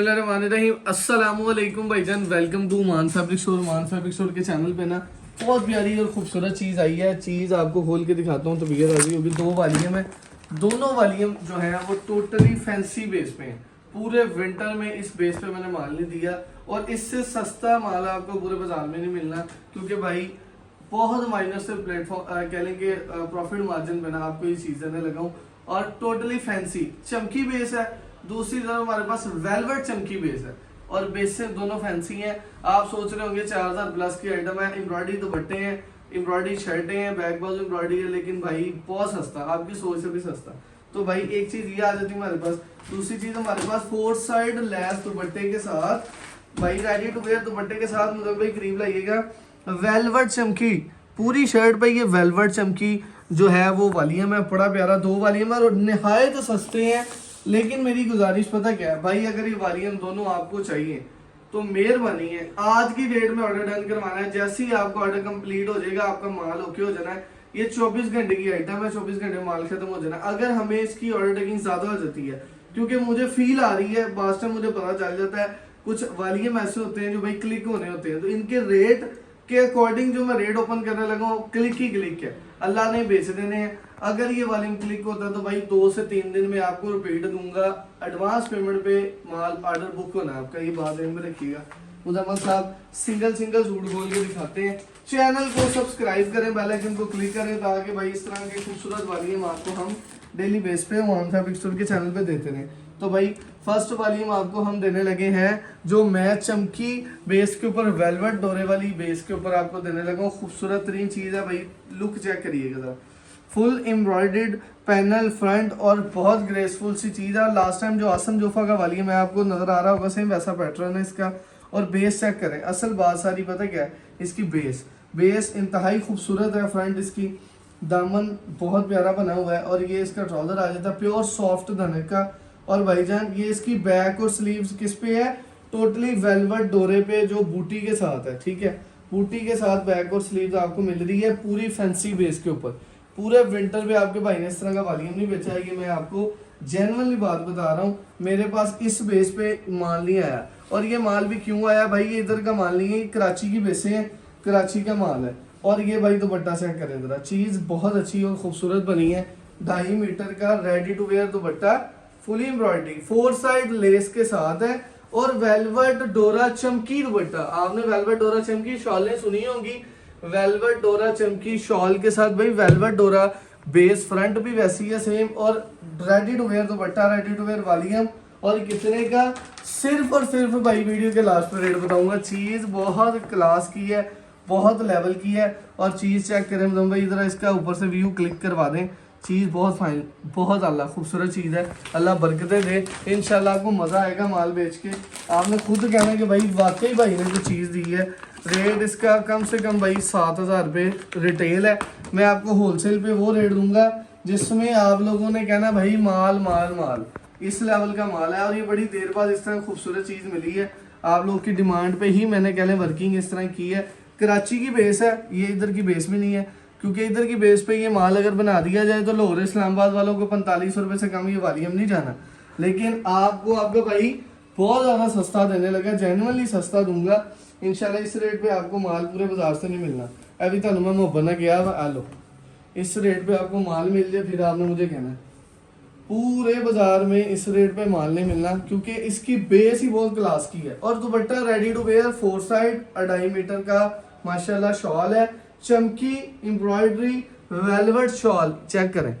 अस्सलामुअलैकुम भाईजान, welcome to मान फैब्रिक स्टोर। मान फैब्रिक स्टोर के चैनल पे ना बहुत प्यारी और खूबसूरत चीज़ आई है। चीज़ आपको खोल के दिखाता हूँ तो भैया राजी होगी। दो वॉल्यूम है, दोनों वॉल्यूम जो है वो टोटली फैंसी बेस पे हैं। पूरे विंटर में इस बेस पे मैंने माल नहीं दिया और इससे सस्ता माल आपको पूरे बाजार में नहीं मिलना, क्योंकि भाई बहुत माइनस से प्लेटफॉर्म कह लेंगे प्रॉफिट मार्जिन बना आपको ये चीज़ देने लगा हूँ। और टोटली फैंसी चमकी बेस है, दूसरी तरफ हमारे पास वेलवेट चमकी बेस है और बेस से दोनों फैंसी हैं। आप सोच रहे होंगे 4000 प्लस की आइटम है, एम्ब्रॉयडरी दुपट्टे हैं, एम्ब्रॉयडरी शर्टें हैं, बैक बाजू एम्ब्रॉयडरी है, लेकिन भाई बहुत सस्ता, आपकी सोच से भी सस्ता। तो भाई एक चीज ये आ जाती है हमारे पास। दूसरी चीज हमारे पास 4 साइड लैस दुपट्टे के साथ, भाई रेडी टू वेयर दुपट्टे के साथ, मतलब भाई करीब लाइएगा, वेलवेट चमकी पूरी शर्ट पे ये वेलवेट चमकी जो है वो वॉल्यूम है, बड़ा प्यारा। दो वॉल्यूम है और निहायत सस्ते हैं। लेकिन मेरी गुजारिश पता क्या है भाई, अगर ये वॉल्यूम दोनों आपको चाहिए तो मेहरबानी है आज की डेट में ऑर्डर डन करवाना है। जैसे ही आपका ऑर्डर कंप्लीट हो जाएगा, आपका माल ओके हो जाना है। ये 24 घंटे की आइटम है, 24 घंटे माल खत्म हो जाना है। अगर हमें इसकी ऑर्डर टेकिंग ज्यादा हो जाती है, क्योंकि मुझे फील आ रही है, बास्ट टाइम मुझे पता चल जाता है कुछ वॉल्यूम ऐसे होते हैं जो भाई क्लिक होने होते हैं, तो इनके रेट के अकॉर्डिंग जो मैं रेट ओपन करने लगा हूँ क्लिक ही क्लिक है, अल्लाह ने बेच देने हैं। अगर ये वॉल्यूम क्लिक होता है तो भाई 2 से 3 दिन में आपको रिपीट दूंगा। एडवांस पेमेंट पे माल ऑर्डर बुक होना है आपका, ये बात में रखिएगा। मुजम्मल साहब सिंगल सूट खोल के दिखाते हैं। चैनल को सब्सक्राइब करें, बेल आइकन को क्लिक करें, ताकि भाई इस तरह के खूबसूरत वॉल्यूम आपको हम डेली बेस पे मान फैब्रिक स्टोर के चैनल पे देते रहें। तो भाई फर्स्ट वॉल्यूम आपको हम देने लगे हैं जो मैच चमकी बेस के ऊपर वेलवेट डोरे वाली बेस के ऊपर आपको देने लगा हूँ। खूबसूरत तरीन चीज़ है भाई, लुक चेक करिएगा जरा। फुल एम्ब्रॉयडर्ड पैनल फ्रंट और बहुत ग्रेसफुल सी चीज़ है। लास्ट टाइम जो आसम जोफा का वॉल्यूम है आपको नजर आ रहा होगा, सेम वैसा पैटर्न है इसका। और बेस चेक करें, असल बात सारी पता क्या है, इसकी बेस इंतहाई खूबसूरत है। फ्रंट इसकी दामन बहुत प्यारा बना हुआ है और ये इसका ट्राउजर आ जाता है प्योर सॉफ्ट धनक का। और भाईजान ये इसकी बैक और स्लीव्स किस पे है, टोटली वेलवेट डोरे पे जो बूटी के साथ है, ठीक है। बूटी के साथ बैक और स्लीव्स आपको मिल रही है पूरी फैंसी बेस के ऊपर। पूरे विंटर में आपके भाई ने इस तरह का वॉल्यूम नहीं बेचा है, कि मैं आपको जेन्युइनली बात बता रहा हूँ। मेरे पास इस बेस पे माल नहीं आया, और ये माल भी क्यों आया भाई, ये इधर का माल नहीं है, ये कराची की बेसें हैं, कराची का माल है। और ये भाई दुपट्टा चेक करें जरा, चीज बहुत अच्छी और खूबसूरत बनी है। 2.5 मीटर का रेडी टू वेयर दुपट्टा, फुली एम्ब्रॉयडरी, 4 साइड लेस के साथ है और वेलवेट डोरा चमकी दुपट्टा। आपने वेलवेट डोरा चमकी शॉलें सुनी होंगी, वेलवेट डोरा चमकी शॉल के साथ भाई वेलवेट डोरा बेस, फ्रंट भी वैसी है सेम, और रेडी टू वेयर दुपट्टा, रेडी टू वेयर वॉल्यूम। और कितने का, सिर्फ और सिर्फ भाई वीडियो के लास्ट में रेट बताऊंगा। चीज बहुत क्लास की है, बहुत लेवल की है। और चीज चेक करें मतलब भाई, इधर इसका ऊपर से व्यू क्लिक करवा दें, चीज़ बहुत फाइन, बहुत अल्लाह खूबसूरत चीज़ है। अल्लाह बरकतें दे, इंशाल्लाह आपको मज़ा आएगा माल बेच के। आपने खुद कहना कि भाई वाकई भाई ने जो चीज़ दी है। रेट इसका कम से कम भाई 7000 रुपये रिटेल है। मैं आपको होलसेल पे वो रेट दूंगा जिसमें आप लोगों ने कहना भाई माल माल माल, इस लेवल का माल है। और ये बड़ी देर बाद इस तरह खूबसूरत चीज़ मिली है, आप लोग की डिमांड पे ही मैंने कहने वर्किंग इस तरह की है। कराची की बेस है ये, इधर की बेस भी नहीं है, क्योंकि इधर की बेस पे ये माल अगर बना दिया जाए तो लाहौर इस्लामाबाद वालों को 4500 रुपये से कम ये वॉल्यूम नहीं जाना। लेकिन आपको आपका भाई बहुत ज़्यादा सस्ता देने लगा, जेन्युइनली सस्ता दूंगा इंशाल्लाह। इस रेट पे आपको माल पूरे बाजार से नहीं मिलना। अभी तक मैं मोहब्बत ना गया आ लो, इस रेट पे आपको माल मिल जाए फिर आपने मुझे कहना है। पूरे बाजार में इस रेट पे माल नहीं मिलना, क्योंकि इसकी बेस ही बहुत क्लास की है। और दुपट्टा ready to wear 4 side 2.5 metre का माशाल्लाह शॉल है, चमकी एम्ब्रॉयडरी वेलवेट शॉल चेक करें,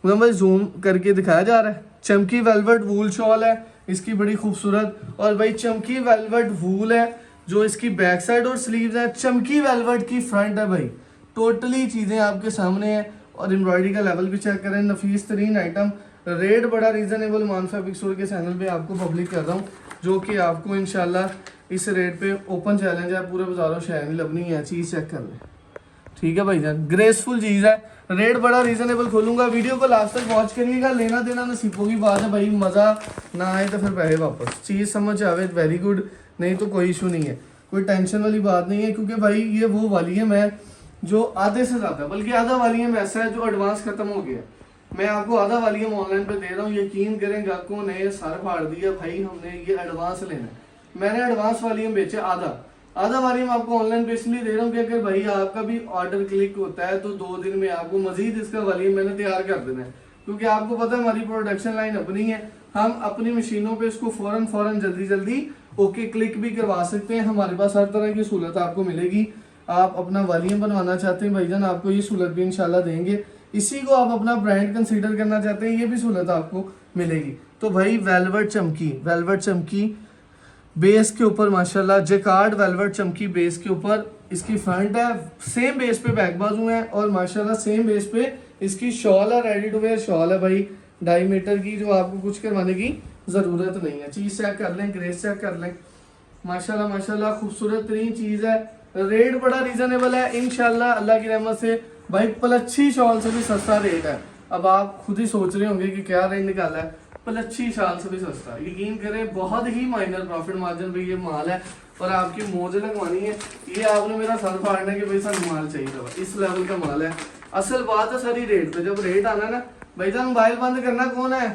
मतलब जूम करके दिखाया जा रहा है। चमकी वेलवेट वूल शॉल है इसकी, बड़ी खूबसूरत। और भाई चमकी वेलवेट वूल है जो इसकी बैक साइड और स्लीव्स है, चमकी वेलवेट की फ्रंट है भाई। टोटली चीज़ें आपके सामने हैं। और एम्ब्रॉयडरी का लेवल भी चेक करें, नफीस तरीन आइटम। रेट बड़ा रीजनेबल मान फैब्रिक स्टोर के चैनल पे आपको पब्लिक कर रहा हूँ, जो कि आपको इंशाल्लाह इस रेट पे ओपन चैलेंज है, पूरे बाजारों शायद नहीं लभनी है। चीज़ चेक कर लें, ठीक है भाईजान, ग्रेसफुल चीज़ है। रेट बड़ा रीजनेबल खोलूंगा, वीडियो को लास्ट तक वॉच करिएगा। लेना देना नसीबों की बात है भाई, मज़ा ना आए तो फिर पैसे वापस। चीज़ समझ आवे वेरी गुड, नहीं तो कोई इशू नहीं है, कोई टेंशन वाली बात नहीं है। क्योंकि भाई ये वो वॉल्यूम है जो आधे से ज़्यादा, बल्कि आधा वॉल्यूम ऐसा है जो एडवांस खत्म हो गया। मैं आपको आधा वॉल्यूम ऑनलाइन पे दे रहा हूँ, यकीन करें ग्राहकों ने सर फाड़ दिया भाई हमने ये एडवांस लेना है। मैंने एडवांस वॉल्यूम बेचे आधा वॉल्यूम आपको ऑनलाइन पे इसलिए दे रहा हूँ कि अगर भाई आपका भी ऑर्डर क्लिक होता है तो 2 दिन में आपको मजीद इसका वॉल्यूम मैंने तैयार कर देना है, क्योंकि आपको पता है हमारी प्रोडक्शन लाइन अपनी है, हम अपनी मशीनों पे इसको फौरन जल्दी ओके क्लिक भी करवा सकते हैं। हमारे पास हर तरह की सहूलत आपको मिलेगी। आप अपना वॉल्यूम बनवाना चाहते हैं भाईजान, आपको ये सहूलत भी इंशाल्लाह देंगे। इसी को आप अपना ब्रांड कंसीडर करना चाहते हैं, ये भी सहूलत आपको मिलेगी। तो भाई वेलवेट चमकी बेस के ऊपर माशाल्लाह, जेकार्ड वेलवेट चमकी बेस के ऊपर इसकी फ्रंट है, सेम बेस पे बैक बाजू है और माशाल्लाह सेम बेस पे इसकी शॉल है, रेडी टू वेयर शॉल है भाई 2.5 मीटर की, जो आपको कुछ करवाने की जरूरत नहीं है। चीज चेक कर लें, ग्रेस चेक कर लें, माशाल्लाह खूबसूरत तरीन चीज है। रेट बड़ा रीजनेबल है इंशाल्लाह अल्लाह की रहमत से भाई, पलच्छी शॉल से भी सस्ता रेट है। अब आप खुद ही सोच रहे होंगे कि क्या रेट निकाला है, पलच्छी शॉल से भी सस्ता, यकीन करें बहुत ही माइनर प्रॉफिट मार्जिन पे ये माल है और आपकी मौज लगवानी है। ये आपने मेरा सर फाड़ना है कि भाई सानू माल चाहिए था, इस लेवल का माल है। असल बात है सारी रेट पे, जब रेट आना ना भाई साहब मोबाइल बंद करना कौन है,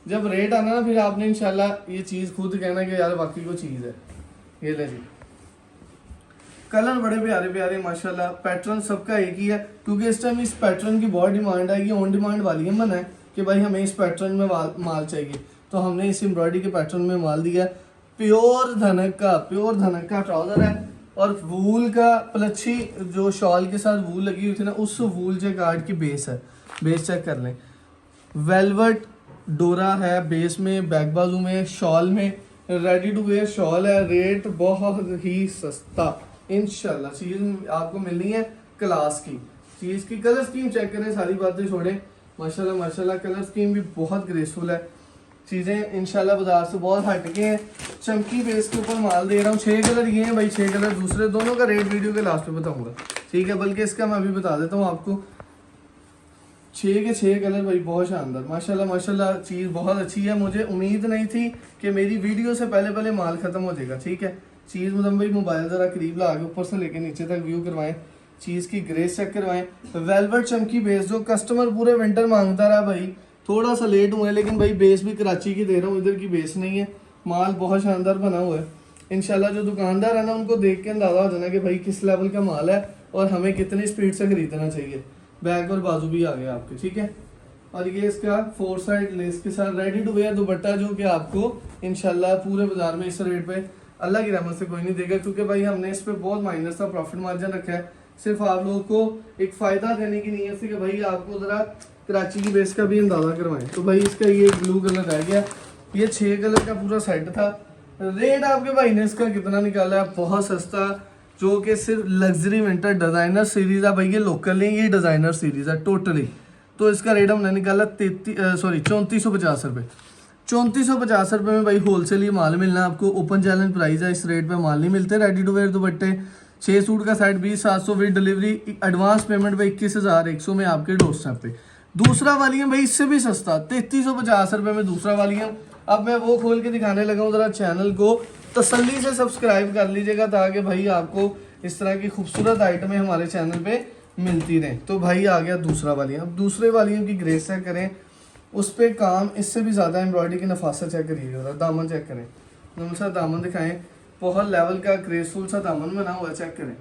जब रेट आना ना फिर आपने इंशाल्लाह ये चीज खुद कहना कि यार बाकी को चीज है। ये ले जी, कलर बड़े प्यारे प्यारे माशाल्लाह, पैटर्न सबका एक ही है, क्योंकि इस टाइम इस पैटर्न की बहुत डिमांड है। ये ऑन डिमांड वाली मन है कि भाई हमें इस पैटर्न में माल चाहिए, तो हमने इस एम्ब्रॉयडरी के पैटर्न में माल दिया। प्योर धनक का ट्राउजर है और वूल का पलच्छी जो शॉल के साथ वूल लगी हुई थी ना, उस वूल जैकार्ड की बेस है। बेस चेक कर लें, वेलवेट डोरा है बेस में, बैक बाजू में, शॉल में, रेडी टू वेयर शॉल है। रेट बहुत ही सस्ता इंशाल्लाह, चीज आपको मिलनी है क्लास की। चीज की कलर स्कीम चेक करें, सारी बातें छोड़ें, माशाल्लाह कलर स्कीम भी बहुत ग्रेसफुल है। चीजें इंशाल्लाह बाजार से बहुत हटके हैं। चमकी बेस के ऊपर माल दे रहा हूँ, 6 कलर ये हैं भाई, 6 कलर दूसरे दोनों का रेट वीडियो के लास्ट में बताऊंगा, ठीक है। बल्कि इसका मैं अभी बता देता हूँ आपको, 6 के 6 कलर भाई बहुत शानदार, माशाल्लाह चीज़ बहुत अच्छी है। मुझे उम्मीद नहीं थी कि मेरी वीडियो से पहले माल खत्म हो जाएगा, ठीक है। चीज़ मतलब भाई मोबाइल ज़रा करीब ला के ऊपर से लेके नीचे तक व्यू करवाएं, चीज़ की ग्रेस चेक करवाएं। वेलवेट चमकी बेस जो कस्टमर पूरे विंटर मांगता रहा भाई, थोड़ा सा लेट हुआ है लेकिन भाई बेस भी कराची की दे रहा हूँ, इधर की बेस नहीं है। माल बहुत शानदार बना हुआ है इंशाल्लाह। जो दुकानदार है ना उनको देख के अंदाजा हो जाना कि भाई किस लेवल का माल है और हमें कितनी स्पीड से खरीदना चाहिए। बैक और बाजू भी आ गया आपके, ठीक है। और ये इसका 4 साइड लेस के साथ रेडी टू वेयर दुपट्टा, जो कि आपको इंशाल्लाह पूरे बाजार में इस रेट पे अल्लाह की रहमत से कोई नहीं देगा, क्योंकि भाई हमने इस पे बहुत माइनर सा प्रॉफिट मार्जिन रखा है, सिर्फ आप लोगों को एक फ़ायदा देने की नीयत से कि भाई आपको ज़रा कराची की बेस का भी अंदाज़ा करवाएं। तो भाई इसका ये ब्लू कलर रह गया, ये 6 कलर का पूरा सेट था। रेट आपके भाई ने इसका कितना निकाला है, बहुत सस्ता, जो कि सिर्फ लग्जरी विंटर डिज़ाइनर सीरीज़ है भाई, ये लोकल नहीं, ये डिज़ाइनर सीरीज़ है टोटली। तो इसका रेट हमने निकाला 3450 रुपये। 3450 रुपये में भाई होलसेल ही माल मिलना आपको, ओपन चैलेंज प्राइस है, इस रेट पे माल नहीं मिलते। रेडी टू वेयर दुपट्टे 6 सूट का set 20,700 with delivery, advance payment पे 21,100 में आपके डोरस्टेप पे। दूसरा वॉल्यूम भाई इससे भी सस्ता 3350 रुपये में दूसरा वॉल्यूम। अब मैं वो खोल के दिखाने लगा हूँ, ज़रा चैनल को तसल्ली से सब्सक्राइब कर लीजिएगा ताकि भाई आपको इस तरह की खूबसूरत आइटमें हमारे चैनल पे मिलती रहें। तो भाई आ गया दूसरा वॉल्यूम। अब दूसरे वॉल्यूम की ग्रेस चेक करें, उस पर काम इससे भी ज़्यादा एम्ब्रॉयडरी की नफासत चेक करिएगा। दामन चेक करें, सा दामन दिखाएं, बहुत लेवल का ग्रेसफुल सा दामन बना हुआ, चेक करें।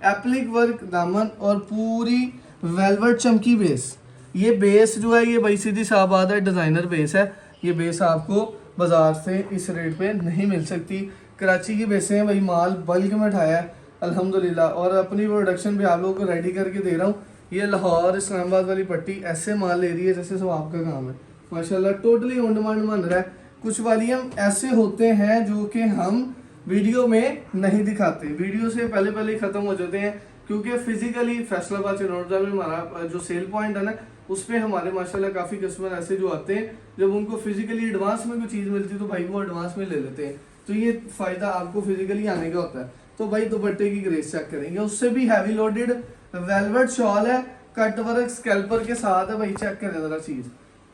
एप्लिक वर्क दामन और पूरी वेलवेट चमकी बेस। ये बेस जो है ये भाई सीधी सा बात है, डिज़ाइनर बेस है। ये बेस आपको बाजार से इस रेट पे नहीं मिल सकती। कराची की बेसें हैं भाई, माल बल्क में उठाया है अल्हम्दुलिल्लाह, और अपनी प्रोडक्शन भी आप लोगों को रेडी करके दे रहा हूँ। ये लाहौर इस्लामाबाद वाली पट्टी ऐसे माल ले रही है जैसे सब आपका काम है माशाल्लाह, टोटली ऑन डिमांड बन रहा है। कुछ वॉल्यूम ऐसे होते हैं जो कि हम वीडियो में नहीं दिखाते, वीडियो से पहले ख़त्म हो जाते हैं, क्योंकि फिजिकली फैसलाबाद चिनौजा में हमारा जो सेल पॉइंट है ना, उस पर हमारे माशाल्लाह काफ़ी कस्टमर ऐसे जो आते हैं, जब उनको फिजिकली एडवांस में कोई चीज़ मिलती है तो भाई वो एडवांस में ले लेते हैं। तो ये फ़ायदा आपको फिजिकली आने का होता है। तो भाई दुपट्टे की ग्रेस चेक करेंगे, उससे भी हैवी लोडेड वेलवेट शॉल है, कट वर्क स्कैल्पर के साथ है भाई, चेक करें ज़रा चीज़।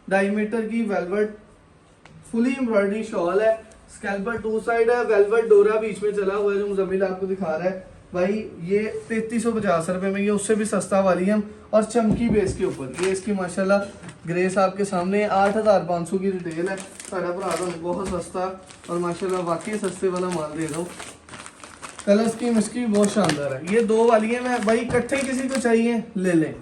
2.5 मीटर की वेलवेट फुली एम्ब्रॉयडरी शॉल है, स्कैल्पर 2 साइड है, वेलवेट डोरा बीच में चला हुआ है जो मुजम्मिल आपको दिखा रहा है। भाई ये 3350 रुपये में, ये उससे भी सस्ता वॉल्यूम और चमकी बेस के ऊपर। ये इसकी माशाल्लाह ग्रेस आपके सामने 8500 की रिटेल है। साढ़ा भरा तो बहुत सस्ता और माशाल्लाह वाकई सस्ते वाला माल दे रहा हूँ। कलर स्कीम इसकी बहुत शानदार है। ये 2 वॉल्यूम है भाई, इकट्ठे किसी को चाहिए ले लें।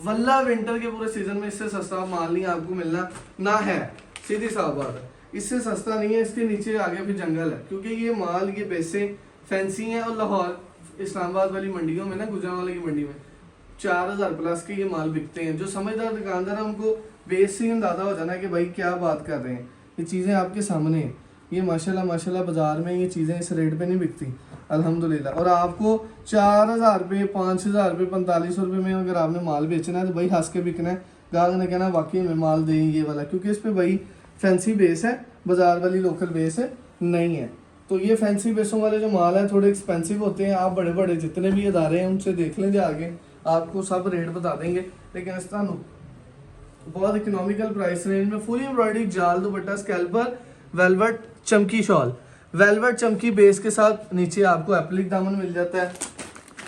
वल्ला विंटर के पूरे सीजन में इससे सस्ता माल नहीं आपको मिलना ना है, सीधी साफ बात है, इससे सस्ता नहीं है। इसके नीचे आगे फिर जंगल है, क्योंकि ये माल ये बेसे फैंसी हैं और लाहौर इस्लामाबाद वाली मंडियों में ना, गुजरांवाला की मंडी में 4000 प्लस के ये माल बिकते हैं। जो समझदार दुकानदार है उनको बेस से अंदाजा हो जाना कि भाई क्या बात कर रहे हैं। ये चीज़ें आपके सामने हैं। ये माशाल्लाह बाजार में ये चीज़ें इस रेट पे नहीं बिकती अल्हम्दुलिल्लाह। और आपको 4000 रुपये, 5000 रुपये, 4500 रुपये में अगर आपने माल बेचना है तो भाई हंस के बिकना है। ग्राहक ने कहना वाकई में माल दें ये वाला, क्योंकि इस पर भाई फैंसी बेस है, बाजार वाली लोकल बेस है नहीं है। तो ये फैंसी बेसों वाले जो माल है थोड़े एक्सपेंसिव होते हैं। आप बड़े बड़े जितने भी अदारे हैं उनसे देख लें आगे, आपको सब रेट बता देंगे। लेकिन इस तरह बहुत इकोनॉमिकल प्राइस रेंज में फुल एम्ब्रॉयडरी जाल दुपट्टा स्कैल्पर वेलवेट चमकी शॉल, वेलवेट चमकी बेस के साथ नीचे आपको एप्लिक दामन मिल जाता है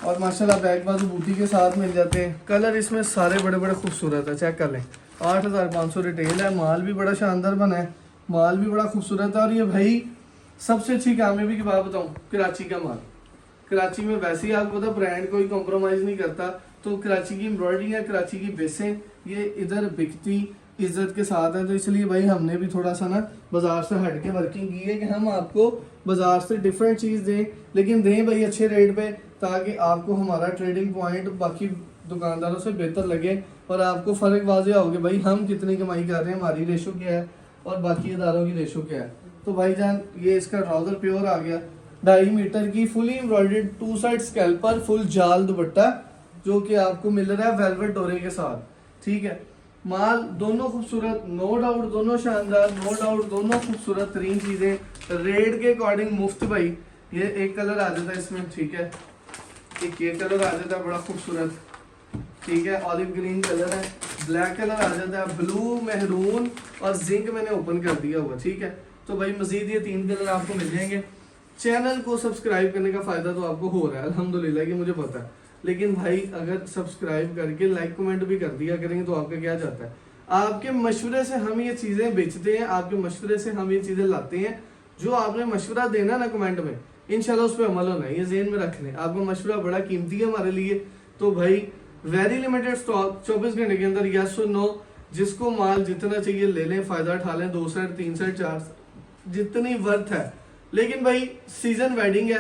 और माशाल्लाह बैक बाजू बूटी के साथ मिल जाते हैं। कलर इसमें सारे बड़े बड़े खूबसूरत है, चेक कर लें। 8500 रिटेल है। माल भी बड़ा शानदार बना है, माल भी बड़ा खूबसूरत है। और ये भाई सबसे अच्छी कामयाबी की बात बताऊँ, कराची का माल। कराची में वैसे ही आपको पता ब्रांड कोई कॉम्प्रोमाइज़ नहीं करता, तो कराची की एम्ब्रॉयडरी या कराची की बेसें ये इधर बिकती इज्जत के साथ है। तो इसलिए भाई हमने भी थोड़ा सा ना बाजार से हट के वर्किंग की है कि हम आपको बाजार से डिफरेंट चीज़ दें, लेकिन दें भाई अच्छे रेट पे, ताकि आपको हमारा ट्रेडिंग पॉइंट बाकी दुकानदारों से बेहतर लगे और आपको फ़र्क वाज़ेह हो कि भाई हम कितनी कमाई कर रहे हैं, हमारी रेशो क्या है और बाकी इदारों की रेशो क्या है। तो भाईजान ये इसका ट्राउज़र प्योर आ गया, 2.5 मीटर की fully embroidered 2 side scalper full जाल दुपट्टा, जो कि आपको मिल रहा है वेलवेट डोरे के साथ। ठीक है, माल दोनों खूबसूरत, नो डाउट दोनों शानदार, नो डाउट दोनों खूबसूरत तरीन चीज़ें। रेट के अकॉर्डिंग मुफ्त भाई। ये एक कलर आ जाता है इसमें, ठीक है, एक ये कलर आ जाता है बड़ा खूबसूरत, ठीक है, ऑलिव ग्रीन कलर है, ब्लैक कलर आ जाता है, ब्लू, मेहरून और जिंक मैंने ओपन कर दिया हुआ। ठीक है, तो भाई मजीद ये 3 कलर आपको मिल जाएंगे। चैनल को सब्सक्राइब करने का फ़ायदा तो आपको हो रहा है अल्हम्दुलिल्लाह, कि मुझे पता है। लेकिन भाई अगर सब्सक्राइब करके लाइक कमेंट भी कर दिया करेंगे तो आपका क्या जाता है। आपके मशवरे से हम ये चीज़ें बेचते हैं, आपके मशवरे से हम ये चीज़ें लाते हैं। जो आपने मशवरा देना ना कमेंट में, इंशाल्लाह उस पर अमल होना है, ये ज़हन में रख लें। आपका मशवरा बड़ा कीमती है हमारे लिए। तो भाई वेरी लिमिटेड स्टॉक, 24 घंटे के अंदर, यस और नो, जिसको माल जितना चाहिए ले लें, फ़ायदा उठा लें। 2 सेट, 3 सेट, 4 जितनी वर्थ है। लेकिन भाई सीजन वेडिंग है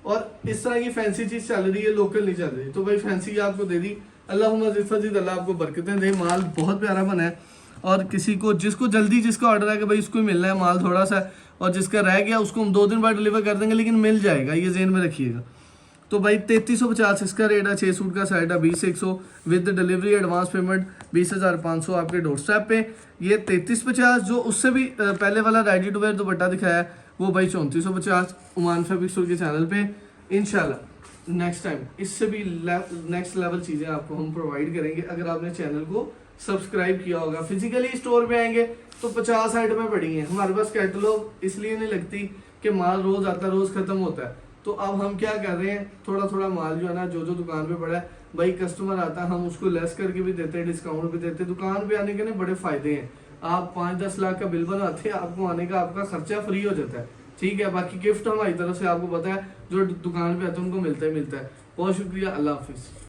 और इस तरह की फैंसी चीज चल रही है, लोकल नहीं चल रही। तो भाई फैंसी आपको दे दी, अल्लाह आपको बरकतें दे। माल बहुत प्यारा बना है और किसी को जिसको जल्दी जिसका ऑर्डर है कि भाई उसको मिलना है माल थोड़ा सा, और जिसका रह गया उसको हम 2 दिन बाद डिलीवर कर देंगे, लेकिन मिल जाएगा, ये जेन में रखिएगा। तो भाई 3350 इसका रेट है। 6 सूट का सेट है 20100 विद डिलीवरी, एडवांस पेमेंट 20500 आपके डोर स्टेप पे। ये 3350, जो उससे भी पहले वाला रेडी टू वेयर दुपट्टा दिखाया है वो भाई 3450 ओमान फैब्रिक स्टोर के चैनल पे। इंशाल्लाह नेक्स्ट टाइम इससे भी नेक्स्ट लेवल चीज़ें आपको हम प्रोवाइड करेंगे, अगर आपने चैनल को सब्सक्राइब किया होगा। फिजिकली स्टोर पे आएंगे तो 50 आइटमें पड़ी हैं हमारे पास। कैटलॉग इसलिए नहीं लगती कि माल रोज़ आता है रोज़ ख़त्म होता है। तो अब हम क्या कर रहे हैं, थोड़ा थोड़ा माल जो है ना, जो दुकान पे पड़ा है भाई, कस्टमर आता है हम उसको लेस करके भी देते हैं, डिस्काउंट भी देते हैं। दुकान पे आने के ना बड़े फायदे हैं। आप 5-10 लाख का बिल बनाते हैं, आपको आने का आपका खर्चा फ्री हो जाता है। ठीक है, बाकी गिफ्ट हमारी तरफ से आपको पता है जो दुकान पे आते हैं उनको मिलता है। बहुत शुक्रिया, अल्लाह हाफिज़।